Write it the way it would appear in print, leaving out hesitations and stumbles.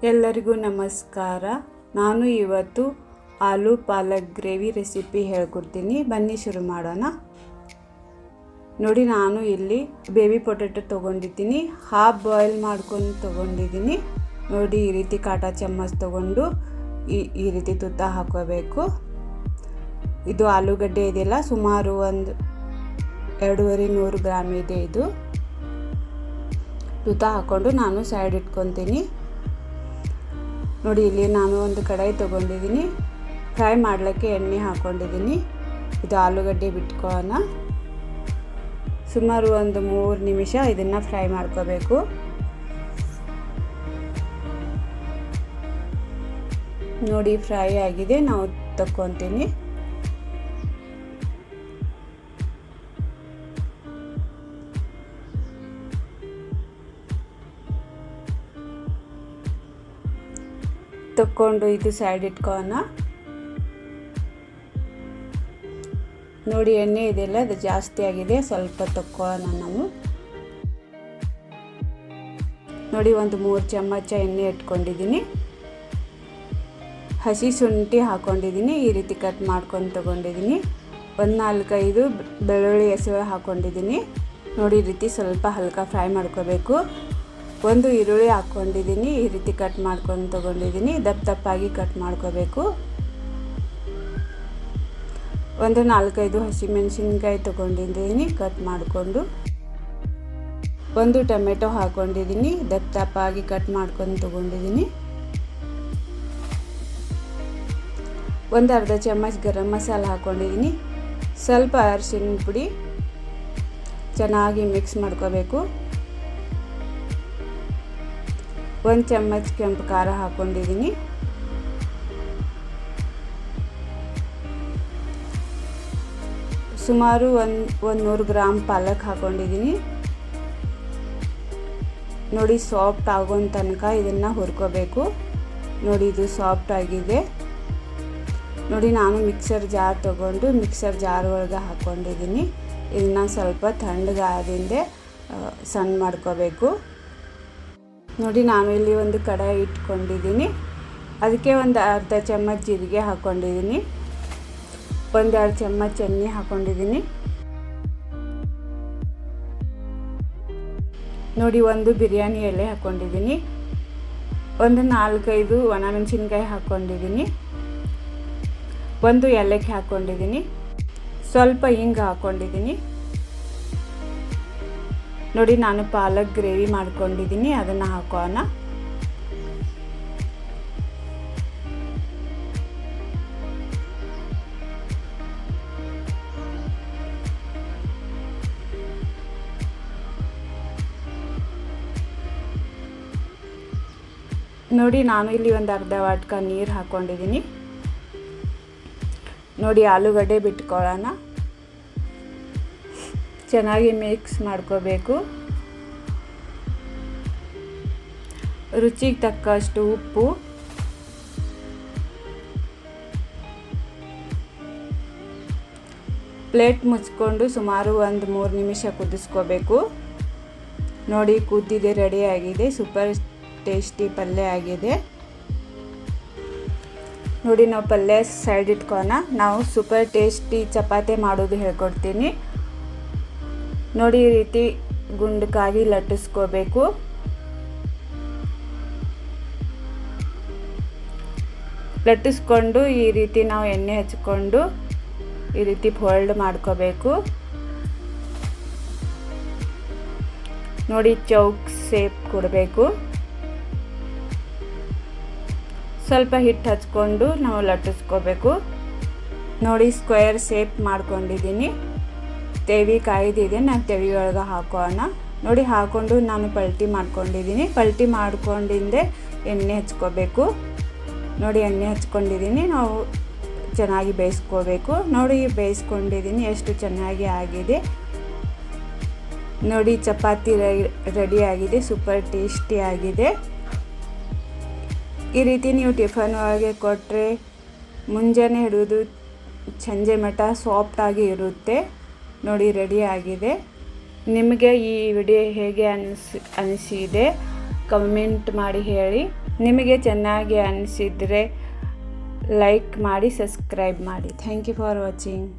ಎಲ್ಲರಿಗೂ ನಮಸ್ಕಾರ. ನಾನು ಇವತ್ತು ಆಲೂ ಪಾಲಕ್ ಗ್ರೇವಿ ರೆಸಿಪಿ ಹೇಳ್ಕೊಡ್ತೀನಿ. ಬನ್ನಿ ಶುರು ಮಾಡೋಣ. ನೋಡಿ, ನಾನು ಇಲ್ಲಿ ಬೇಬಿ ಪೊಟೆಟೊ ತೊಗೊಂಡಿದ್ದೀನಿ. ಹಾಫ್ ಬಾಯ್ಲ್ ಮಾಡ್ಕೊಂಡು ತೊಗೊಂಡಿದ್ದೀನಿ. ನೋಡಿ, ಈ ರೀತಿ ಕಾಟಾ ಚಮ್ಮಚ್ ತೊಗೊಂಡು ಈ ರೀತಿ ತುತ್ತ ಹಾಕೋಬೇಕು. ಇದು ಆಲೂಗಡ್ಡೆ ಇದೆಯಲ್ಲ, ಸುಮಾರು ಒಂದು 250 ಗ್ರಾಮ್ ಇದೆ. ಇದು ತುತ್ತ ಹಾಕ್ಕೊಂಡು ನಾನು ಸೈಡ್ ಇಟ್ಕೊತೀನಿ. ನೋಡಿ, ಇಲ್ಲಿ ನಾನು ಒಂದು ಕಡಾಯಿ ತೊಗೊಂಡಿದ್ದೀನಿ. ಫ್ರೈ ಮಾಡಲಿಕ್ಕೆ ಎಣ್ಣೆ ಹಾಕ್ಕೊಂಡಿದ್ದೀನಿ. ಇದು ಆಲೂಗಡ್ಡೆ ಬಿಟ್ಕೊಳ್ಳೋಣ. ಸುಮಾರು ಒಂದು 3 ನಿಮಿಷ ಇದನ್ನು ಫ್ರೈ ಮಾಡ್ಕೋಬೇಕು. ನೋಡಿ, ಫ್ರೈ ಆಗಿದೆ. ನಾವು ತಕ್ಕೊತೀನಿ. ತಕ್ಕೊಂಡು ಇದು ಸೈಡ್ ಇಟ್ಕೊಳ್ಳೋಣ. ನೋಡಿ, ಎಣ್ಣೆ ಇದೆಯಲ್ಲ, ಅದು ಜಾಸ್ತಿ ಆಗಿದೆ. ಸ್ವಲ್ಪ ತಕ್ಕೊಳ್ಳೋಣ ನಾವು. ನೋಡಿ, ಒಂದು 3 ಚಮಚ ಎಣ್ಣೆ ಇಟ್ಕೊಂಡಿದ್ದೀನಿ. ಹಸಿ ಶುಂಠಿ ಹಾಕ್ಕೊಂಡಿದ್ದೀನಿ. ಈ ರೀತಿ ಕಟ್ ಮಾಡ್ಕೊಂಡು ತೊಗೊಂಡಿದ್ದೀನಿ. ಒಂದು 4-5 ಬೆಳ್ಳುಳ್ಳಿ ಹೆಸರು ಹಾಕ್ಕೊಂಡಿದ್ದೀನಿ. ನೋಡಿ, ಈ ರೀತಿ ಸ್ವಲ್ಪ ಹಲ್ಕ ಫ್ರೈ ಮಾಡ್ಕೋಬೇಕು. ಒಂದು ಈರುಳ್ಳಿ ಹಾಕ್ಕೊಂಡಿದ್ದೀನಿ. ಈ ರೀತಿ ಕಟ್ ಮಾಡ್ಕೊಂಡು ತೊಗೊಂಡಿದ್ದೀನಿ. ದಪ್ಪಾಗಿ ಕಟ್ ಮಾಡ್ಕೋಬೇಕು. ಒಂದು 4-5 ಹಸಿಮೆಣಸಿನ್ಕಾಯಿ ತೊಗೊಂಡಿದ್ದೀನಿ, ಕಟ್ ಮಾಡಿಕೊಂಡು. ಒಂದು ಟೊಮೆಟೊ ಹಾಕ್ಕೊಂಡಿದ್ದೀನಿ, ದಪ್ಪಾಗಿ ಕಟ್ ಮಾಡ್ಕೊಂಡು ತೊಗೊಂಡಿದ್ದೀನಿ. ಒಂದು ಅರ್ಧ ಚಮಚ ಗರಂ ಮಸಾಲ ಹಾಕ್ಕೊಂಡಿದ್ದೀನಿ. ಸ್ವಲ್ಪ ಅರಿಶಿನ ಪುಡಿ ಚೆನ್ನಾಗಿ ಮಿಕ್ಸ್ ಮಾಡ್ಕೋಬೇಕು. 1 ಚಮಚ ಕೆಂಪು ಖಾರ ಹಾಕ್ಕೊಂಡಿದ್ದೀನಿ. ಸುಮಾರು 100 ಗ್ರಾಮ್ ಪಾಲಕ್ ಹಾಕ್ಕೊಂಡಿದ್ದೀನಿ. ನೋಡಿ, ಸಾಫ್ಟ್ ಆಗೋ ತನಕ ಇದನ್ನು ಹುರ್ಕೋಬೇಕು. ನೋಡಿ, ಇದು ಸಾಫ್ಟ್ ಆಗಿದೆ. ನೋಡಿ, ನಾನು ಮಿಕ್ಸರ್ ಜಾರ್ ತೊಗೊಂಡು ಮಿಕ್ಸರ್ ಜಾರ್ ಒಳಗೆ ಹಾಕ್ಕೊಂಡಿದ್ದೀನಿ. ಇದನ್ನು ಸ್ವಲ್ಪ ತಣ್ಣಗಾದಿಂದ ಸಣ್ಣ ಮಾಡ್ಕೋಬೇಕು. ನೋಡಿ, ನಾನು ಇಲ್ಲಿ ಒಂದು ಕಡಾಯಿ ಇಟ್ಕೊಂಡಿದ್ದೀನಿ. ಅದಕ್ಕೆ ಒಂದು ಅರ್ಧ ಚಮಚ ಜೀರಿಗೆ ಹಾಕ್ಕೊಂಡಿದ್ದೀನಿ. 1-2 ಚಮಚ ಎಣ್ಣೆ ಹಾಕ್ಕೊಂಡಿದ್ದೀನಿ. ನೋಡಿ, ಒಂದು ಬಿರಿಯಾನಿ ಎಲೆ ಹಾಕ್ಕೊಂಡಿದ್ದೀನಿ. ಒಂದು 4-5 ಒಣಮೆಣಸಿನ್ಕಾಯಿ ಹಾಕ್ಕೊಂಡಿದ್ದೀನಿ. ಒಂದು ಏಲಕ್ಕಿ ಹಾಕ್ಕೊಂಡಿದ್ದೀನಿ. ಸ್ವಲ್ಪ ಹಿಂಗೆ ಹಾಕ್ಕೊಂಡಿದ್ದೀನಿ. ನೋಡಿ, ನಾನು ಪಾಲಕ್ ಗ್ರೇವಿ ಮಾಡ್ಕೊಂಡಿದ್ದೀನಿ. ಅದನ್ನು ಹಾಕೋಣ. ನೋಡಿ, ನಾನು ಇಲ್ಲಿ ಒಂದು ಅರ್ಧ ವಾಟ್ಕ ನೀರು ಹಾಕ್ಕೊಂಡಿದ್ದೀನಿ. ನೋಡಿ, ಆಲೂಗಡ್ಡೆ ಬಿಟ್ಕೊಳ್ಳೋಣ. ಚೆನ್ನಾಗಿ ಮಿಕ್ಸ್ ಮಾಡ್ಕೋಬೇಕು. ರುಚಿಗೆ ತಕ್ಕಷ್ಟು ಉಪ್ಪು, ಪ್ಲೇಟ್ ಮುಚ್ಕೊಂಡು ಸುಮಾರು ಒಂದು 3 ನಿಮಿಷ ಕುದಿಸ್ಕೋಬೇಕು. ನೋಡಿ, ಕುದ್ದಿದೆ, ರೆಡಿ ಆಗಿದೆ. ಸೂಪರ್ ಟೇಸ್ಟಿ ಪಲ್ಯ ಆಗಿದೆ. ನೋಡಿ, ನಾವು ಪಲ್ಯ ಸೈಡ್ ಇಟ್ಕೋಣ. ನಾವು ಸೂಪರ್ ಟೇಸ್ಟಿ ಚಪಾತಿ ಮಾಡೋದು ಹೇಳ್ಕೊಡ್ತೀನಿ. ನೋಡಿ, ಈ ರೀತಿ ಗುಂಡಕ್ಕಾಗಿ ಲಟ್ಟಿಸ್ಕೋಬೇಕು. ಲಟ್ಟಿಸ್ಕೊಂಡು ಈ ರೀತಿ ನಾವು ಎಣ್ಣೆ ಹಚ್ಕೊಂಡು ಈ ರೀತಿ ಫೋಲ್ಡ್ ಮಾಡ್ಕೋಬೇಕು. ನೋಡಿ, ಚೌಕ್ ಶೇಪ್ ಕೊಡಬೇಕು. ಸ್ವಲ್ಪ ಹಿಟ್ಟು ಹಚ್ಕೊಂಡು ನಾವು ಲಟ್ಟಿಸ್ಕೋಬೇಕು. ನೋಡಿ, ಸ್ಕ್ವೇರ್ ಶೇಪ್ ಮಾಡ್ಕೊಂಡಿದ್ದೀನಿ. ತೆವಿ ಕಾಯ್ದಿದೆ, ನಾನು ತೆವಿ ಒಳಗೆ ಹಾಕೋಣ. ನೋಡಿ, ಹಾಕ್ಕೊಂಡು ನಾನು ಪಲ್ಟಿ ಮಾಡ್ಕೊಂಡಿದ್ದೀನಿ. ಪಲ್ಟಿ ಮಾಡ್ಕೊಂಡಿಂದೆ ಎಣ್ಣೆ ಹಚ್ಕೋಬೇಕು. ನೋಡಿ, ಎಣ್ಣೆ ಹಚ್ಕೊಂಡಿದ್ದೀನಿ. ನಾವು ಚೆನ್ನಾಗಿ ಬೇಯಿಸ್ಕೋಬೇಕು. ನೋಡಿ, ಬೇಯಿಸ್ಕೊಂಡಿದ್ದೀನಿ. ಎಷ್ಟು ಚೆನ್ನಾಗಿ ಆಗಿದೆ. ನೋಡಿ, ಚಪಾತಿ ರೆಡಿ ಆಗಿದೆ. ಸೂಪರ್ ಟೇಸ್ಟಿ ಆಗಿದೆ. ಈ ರೀತಿ ನೀವು ಟಿಫನ್ ಒಳಗೆ ಕೊಟ್ಟರೆ ಮುಂಜಾನೆ ಹಿಡಿದು ಸಂಜೆ ಮಟ್ಟ ಸಾಫ್ಟಾಗಿ ಇರುತ್ತೆ. ನೋಡಿ, ರೆಡಿ ಆಗಿದೆ. ನಿಮಗೆ ಈ ವಿಡಿಯೋ ಹೇಗೆ ಅನಿಸಿದೆ ಕಮೆಂಟ್ ಮಾಡಿ ಹೇಳಿ. ನಿಮಗೆ ಚೆನ್ನಾಗಿ ಅನಿಸಿದರೆ ಲೈಕ್ ಮಾಡಿ, ಸಬ್ಸ್ಕ್ರೈಬ್ ಮಾಡಿ. Thank you for watching.